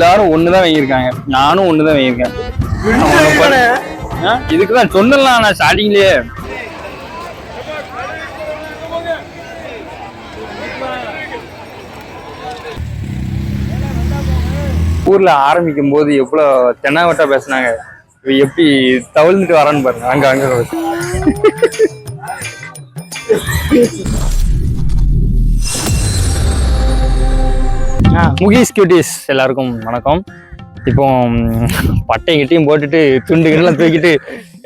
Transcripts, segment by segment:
எல்லாரும் ஒண்ணுதான் வாங்கியிருக்காங்க, நானும் ஒண்ணுதான் வாங்கியிருக்கேன். இதுக்குதான் சொன்னலாம் நான் ஸ்டார்டிங்லயே. ஊர்ல ஆரம்பிக்கும் போது எவ்வளவு தென்னாவட்டா பேசினாங்க, எப்படி தவிழ்ந்துட்டு வரான்னு பாருங்க. அங்க அங்க முகேஷ் கியூட்டிஸ் எல்லாருக்கும் வணக்கம். இப்போ பட்டையும் கிட்டையும் போட்டுட்டு துண்டு கிட்டலாம் தூக்கிட்டு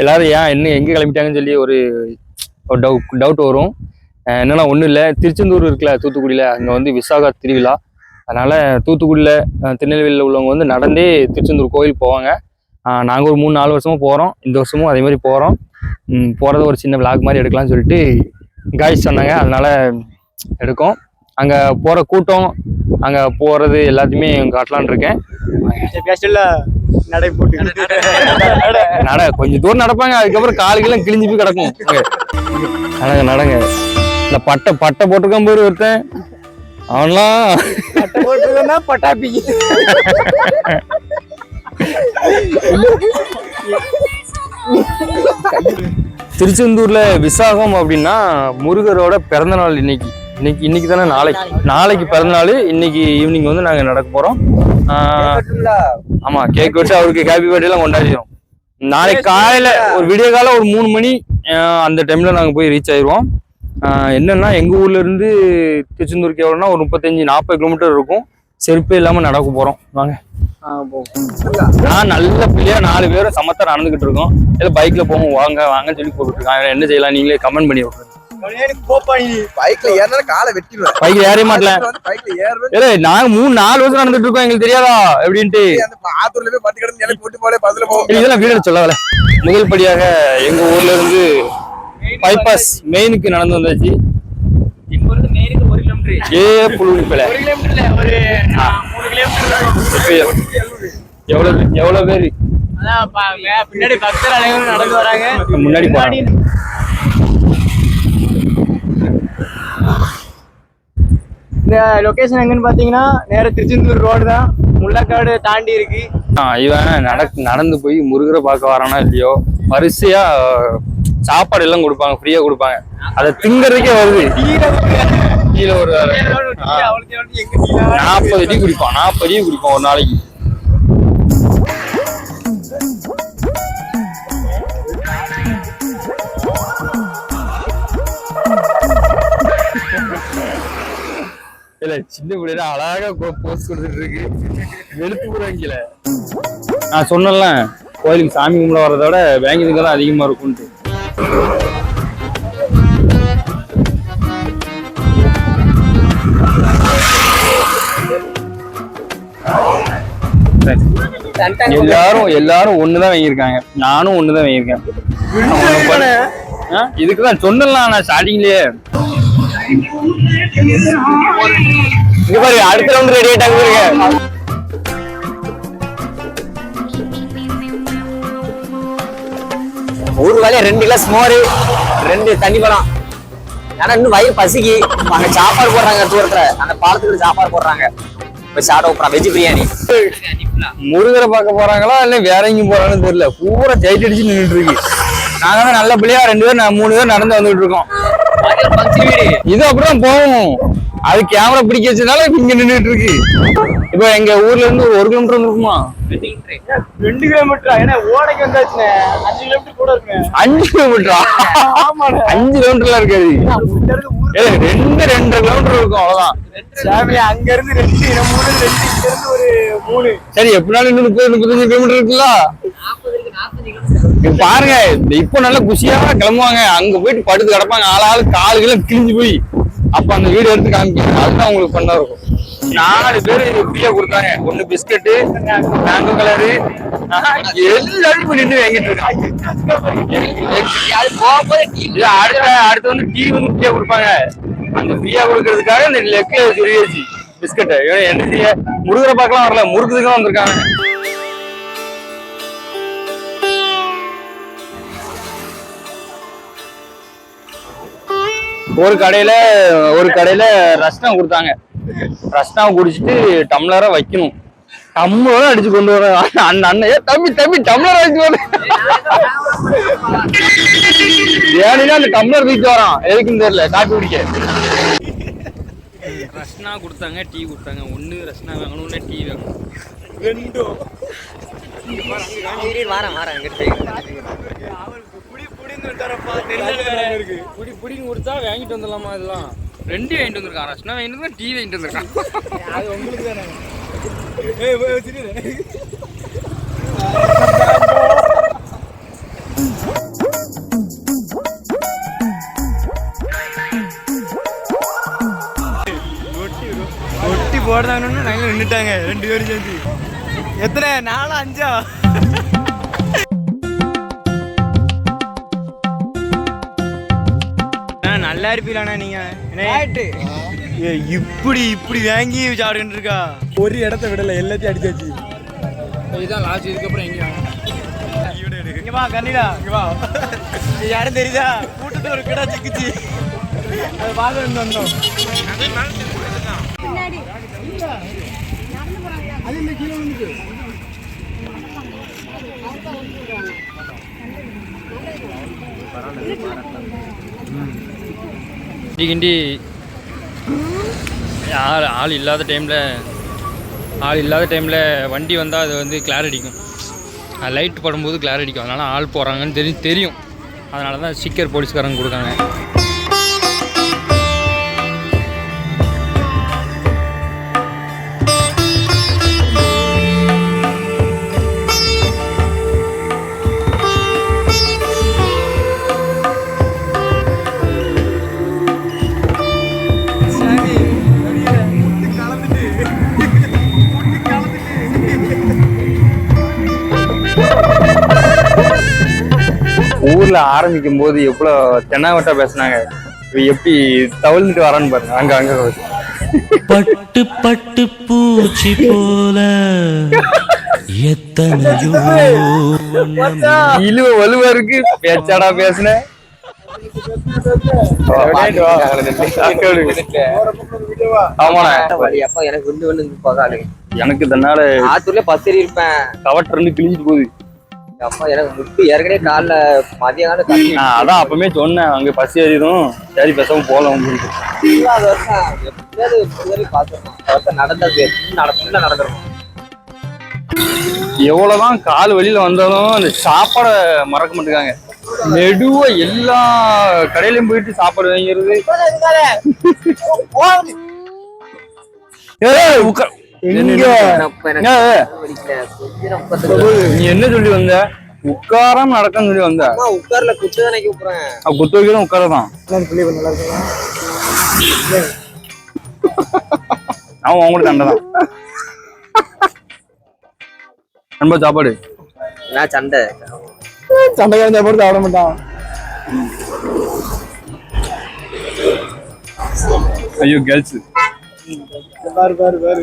எல்லாரும் ஏன் என்ன எங்கே கிளம்பிட்டாங்கன்னு சொல்லி ஒரு டவுட் வரும். என்னன்னா ஒன்றும் இல்லை, திருச்செந்தூர் இருக்குல்ல தூத்துக்குடியில், அங்கே வந்து விசாகா திருவிழா. அதனால தூத்துக்குடியில் திருநெல்வேலியில் உள்ளவங்க வந்து நடந்தே திருச்செந்தூர் கோயில் போவாங்க. நாங்கள் ஒரு 3-4 வருஷமாக போகிறோம். இந்த வருஷமும் அதே மாதிரி போகிறோம். போகிறத ஒரு சின்ன விளாக் மாதிரி எடுக்கலாம்னு சொல்லிட்டு காய்ஸ் சொன்னாங்க, அதனால எடுக்கும். அங்கே போகிற கூட்டம், அங்கே போகிறது எல்லாத்தையுமே காட்டலான் இருக்கேன். கொஞ்சம் தூரம் நடப்பாங்க, அதுக்கப்புறம் காலுக்கெல்லாம் கிழிஞ்சு போய் கிடக்கும். நடங்க நடங்க. இந்த பட்டை போட்டிருக்கான் போது ஒருத்தன், அவன்லாம் பட்டாப்பி. திருச்செந்தூர்ல விசாகம் அப்படின்னா முருகரோட பிறந்த நாள். இன்னைக்கு தானே, நாளைக்கு பிறந்த நாள். இன்னைக்கு ஈவினிங் வந்து நாங்க நடக்க போறோம். ஆமா, கேக் வச்சு அவருக்கு ஹாப்பி பர்த்டே எல்லாம் கொண்டாடிடும். நாளைக்கு காலையில ஒரு விடிய காலம் ஒரு 3 மணி அந்த டைம்ல நாங்க போய் ரீச் ஆயிடுவோம். என்னன்னா எங்க ஊர்ல இருந்து திருச்செந்தூருக்கு எவ்வளோன்னா ஒரு 35-40 கிலோமீட்டர் இருக்கும். செருப்பே இல்லாம நடக்க போறோம். வாங்க. நான் நல்ல பிள்ளையா 4 பேரும் சமத்தா நடந்துகிட்டு இருக்கோம். இல்ல பைக்ல போவோம், வாங்க வாங்கன்னு சொல்லி போட்டுட்டு இருக்காங்க. என்ன செய்யலாம் நீங்களே கமெண்ட் பண்ணி விட்டுருங்க. பைக்ல ஏற மாட்டல. நாங்க 3-4 வருஷம் நடந்துட்டு இருக்கோம், எங்களுக்கு தெரியாதா எப்படின்ட்டு. இதெல்லாம் வீடு சொல்லல. முதல் படியாக எங்க ஊர்ல இருந்து பைபாஸ் மெயினுக்கு நடந்து வந்தாச்சு. எவ்வளவு பேரு பின்னாடி பக்தர் அனைவரும் நடந்து வராங்க. முன்னாடி போறாங்க. இந்த லொகேஷன் எங்கன்னு பாத்தீங்கன்னா நேர திருச்செந்தூர் ரோடு தான், முள்ளக்காடு தாண்டி இருக்கு. இவன் நடந்து போய் முருகரை பார்க்க வரானா இல்லையோ, வரிசையா சாப்பாடு எல்லாம் கொடுப்பாங்க, ஃப்ரீயா கொடுப்பாங்க. அதை திங்கறதுக்கே வருது. கீழே ஒரு 40 டீ குடிப்பான், 40 டீ குடிப்பான் ஒரு நாளைக்கு. இல்ல சின்ன பிள்ளைல அழகா போஸ்ட் கொடுத்துட்டு இருக்கு. வெளுத்து போறாங்கல. நான் சொன்னல கோயிலுக்கு சாமி கும்பிட வர்றத விட பேங்கிங்க தான் அதிகமா இருக்கும்ட்டு. எல்லாரும் ஒண்ணுதான் வாங்கியிருக்காங்க, நானும் ஒண்ணுதான் வாங்கியிருக்கேன். இதுக்குதான் சொன்னலாம் நான் ஸ்டார்டிங்லயே. அடுத்த ரவுண்ட் ரெடி ஆயிட்டாங்க. ஒரு வேலையா 2 கிளாஸ் மோர், 2 தண்ணி பழம். ஆனா இன்னும் வயிறு பசிக்கு. அங்க சாப்பாடு போடுறாங்க, தூரத்துல அந்த பாலத்துக்கு சாப்பாடு போடுறாங்க. வெஜ் பிரியாணி. முருகரை பார்க்க போறாங்களா இல்ல வேற எங்கேயும் போறாங்கன்னு தெரியல. பூரா ஜெயிட் அடிச்சு நின்றுட்டு இருக்கு. நாங்க தான் நல்ல பிள்ளையா 2 பேர் 3 பேர் நடந்து வந்துட்டு இருக்கோம். இது அப்படிதான் போவோம். அது கேமரா பிடிக்க வச்சதுனால இங்க நின்றுட்டு இருக்கு. இப்ப எங்க ஊர்ல இருந்து 1 கிலோமீட்டர் இருக்குமா? 2 கிலோமீட்டரா? ஏன்னா ஓடைக்கு வந்தாச்சுனே 5 கிலோமீட்டர் கூட இருக்கு. 5 கிலோமீட்டரா? ஆமா, 5 கிலோமீட்டர்ல இருக்காது. 2-2.5 கிலோமீட்டர் இருக்கும், அவ்வளவுதான். அங்க இருந்து 2, 3, 2 இங்க இருந்து ஒரு 3. சரி, எப்படினாலும் இன்னும் 30-35 கிலோமீட்டர் இருக்குல்ல. பாருங்க, இப்ப நல்ல குஷியா கிளம்புவாங்க. அங்க போயிட்டு படுத்து கிடப்பாங்க, ஆளாளு காலுக்கெல்லாம் கிழிஞ்சு போய். அப்ப அந்த வீடு எடுத்து காமிக்க, அதுதான் உங்களுக்கு பண்ணா இருக்கும். 4 பேரு ஃப்ரீயா கொடுத்தாங்க. 1 பிஸ்கட்டு, மேங்கோ கலரு, எல்லாரும் நின்று வாங்கிட்டு இருக்காங்க. அடுத்து வந்து டீ வந்து ஃப்ரீயா கொடுப்பாங்க. அந்த ஃப்ரீயா கொடுக்கறதுக்காக இந்த லெக்ல சொல்லியாச்சு பிஸ்கட்டு. என்ன செய்ய, முருகரை பார்க்கலாம் வரல, முறுக்குதுக்கு தான் வந்திருக்காங்க. ஒரு கடையில ரஸ்னா கொடுத்தாங்க. ரஸ்னா குடிச்சிட்டு டம்ளரா வைக்கணும். டம்ளர் அடிச்சு கொண்டு வர அண்ணன் தம்பி தம்பி டம்ளர் அடிச்சு வர ஏன்னா அந்த டம்ளர் தூக்கிட்டு வரான் எதுக்குன்னு தெரியல காப்பி குடிக்க. ரஸ்னா கொடுத்தாங்க, டீ கொடுத்தாங்க. ஒன்று ரஸ்னா வாங்கணும், ஒன்று டீ வாங்கணும். ரெண்டும் புடின்னு கொடுத்தா வாங்கிட்டு வந்துடலாமா? இதெல்லாம் ரெண்டும் வாங்கிட்டு வந்திருக்கான். ரஸ்னா வாங்கிட்டு வந்தா, டீ வாங்கிட்டு வந்திருக்கான். அது உங்களுக்கு தானே. ஒட்டி போடுறாங்கன்னு நாங்கள் நின்றுட்டாங்க 2 பேரும் சேர்ந்து. எத்தனை 4 5 நல்லா இருப்பீங்களாண்ணா நீங்க? இப்படி இப்படி வாங்கி சாப்பிட்டு இருக்கா. ஒரு இடத்த விடல, எல்லாத்தையும் அடிச்சாச்சு. இதுதான் லாஸ்ட். இதுக்கப்புறம் எங்க வா கண்ணிடா, வா. யாரும் தெரியுதா? கூட்டத்தில் ஒரு கிடா சிக்கிச்சு, அது பார்க்க வந்தோம். கிண்டி ஆள் இல்லாத டைமில் வண்டி வந்தால் அது வந்து கிளார் அடிக்கும். லைட் படும்போது கிளார் அடிக்கும். அதனால் ஆள் போகிறாங்கன்னு தெரியும். அதனால தான் ஸ்டிக்கர் போலீஸ்காரங்க கொடுக்காங்க. ஊர்ல ஆரம்பிக்கும் போது எவ்வளவு தென்னாவட்டா பேசினாங்க, எப்படி தவழ்ந்துட்டு வரான்னு பாருங்க. அங்க பட்டு பட்டு பூச்சி போல எத்தனையோ இழுவ வலுவா இருக்கு. பேச்சாடா பேசுன. எனக்கு தன்னால ஆத்தூர்ல பஸ் ஏறி இருப்பேன். கவட்டர் இருந்து கிழிஞ்சிட்டு போகுது. அப்பா எனக்கு முட்டு ஏற்கனவே காலைல மதிய காலம் அதான் அப்பவுமே சொன்னேன், அங்க பஸ் ஏறிடும், சரி பேசாம போலாம். நடந்துடும். எவ்வளவுதான் கால் வெளியில வந்தாலும் அந்த சாப்பாடை மறக்க மாட்டேங்காங்க. மெதுவா எல்லா கடையிலயும் போயிட்டு சாப்பாடு வாங்கிறது. நீ என்ன சொல்லி வந்த? உட்காராம நடக்கன்னு சொல்லி வந்த. உட்கார்ல குத்து தானே கூப்பிடுறேன். குத்து வைக்கிறோம், உட்காரதான். அவன் அவங்களுக்கு அண்டதான். நண்பா சாப்பாடு சண்டை சண்டைக்காரன் சாப்பாடு சாப்பிட மாட்டான். ஐயோ கேர்ள்ஸ் பாரு பாரு பாரு.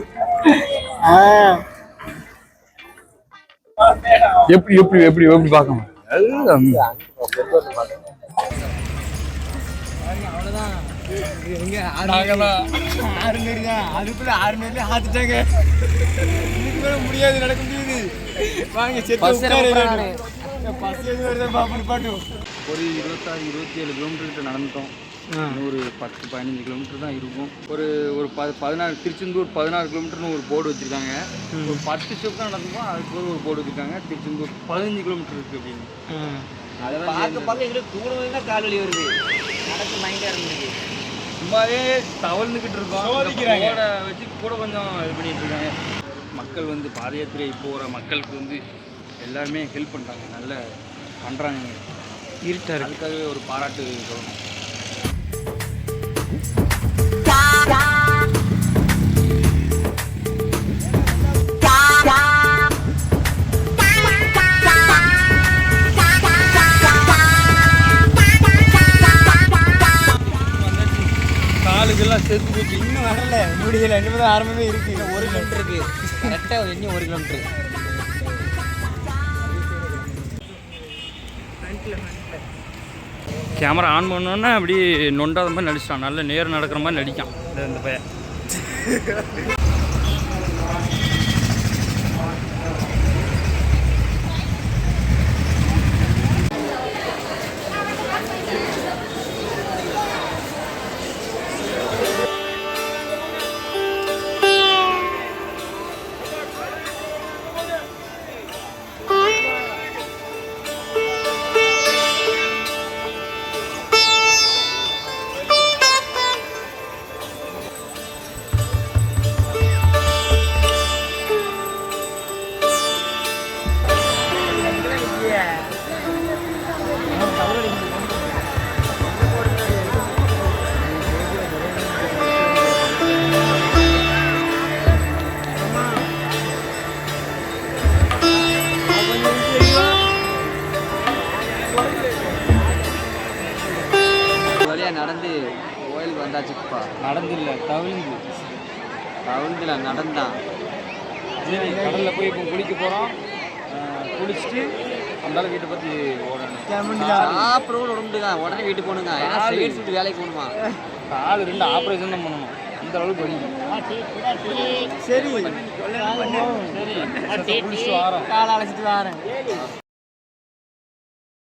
எப்படி எப்படி எப்படி எப்படி பார்க்கணும். முடியாது, நடக்க முடியுது. ஒரு 26-27 கிலோமீட்டர் நடந்துட்டோம். ஒரு 10-15 கிலோமீட்டர் தான் இருக்கும். ஒரு 14 திருச்செந்தூர் 16 கிலோமீட்டர்னு ஒரு போர்டு வச்சிருக்காங்க. ஒரு 10 ஸ்டெப் தான் நடந்துப்போம், அதுக்கு ஒரு போர்டு வச்சிருக்காங்க. திருச்செந்தூர் 15 கிலோமீட்டர் இருக்கு அப்படின்னு. அதெல்லாம் கால் வலி வருது. நடக்கு மைண்டா இருந்துச்சு. சும்மாவே தவழ்ந்துக்கிட்டு இருக்கோம். வச்சு கூட கொஞ்சம் இது பண்ணிட்டு இருக்காங்க. மக்கள் வந்து பாத யாத்திரை போகிற மக்களுக்கு வந்து எல்லாருமே ஹெல்ப் பண்ணுறாங்க, நல்லா பண்ணுறாங்க. இருட்டாக அதுக்காகவே ஒரு பாராட்டு சொல்லணும். காலுக்கெல்லாம் செத்து போச்சு. இன்னும் வரல, முடியல. இன்னும் தான் ஆரம்பமே இருக்கு. 1 கிலோமீட்டர் இருக்கு. கரெக்டாக இன்னும் 1 கிலோமீட்டர். கேமரா ஆன் பண்ணோன்னா அப்படி நொண்டாத மாதிரி நடிச்சிட்டான். நல்ல நேரம் நடக்கிற மாதிரி நடிக்கான் இந்த பையன். வந்தாச்சுப்பா. நடந்து இல்லை தவிழ்ந்து ரவுண்டில் நடந்தான். சரி கடலில் போய் இப்போ குளிக்க போகிறோம். குளிச்சுட்டு அந்தாலும் வீட்டை பற்றி ஓடணும். சாப்பிட கூட உடம்புதான். உடனே வீட்டுக்கு போகணுங்க. ஏன்னா சைடு சுட்டு வேலைக்கு போகணுமா? கால் 2 ஆப்ரேஷன் தான் பண்ணணும். அந்த அளவுக்கு வலிக்கும். சரி சரி குளிச்சுட்டு வாரோம். காலை அழைச்சிட்டு வரேன்.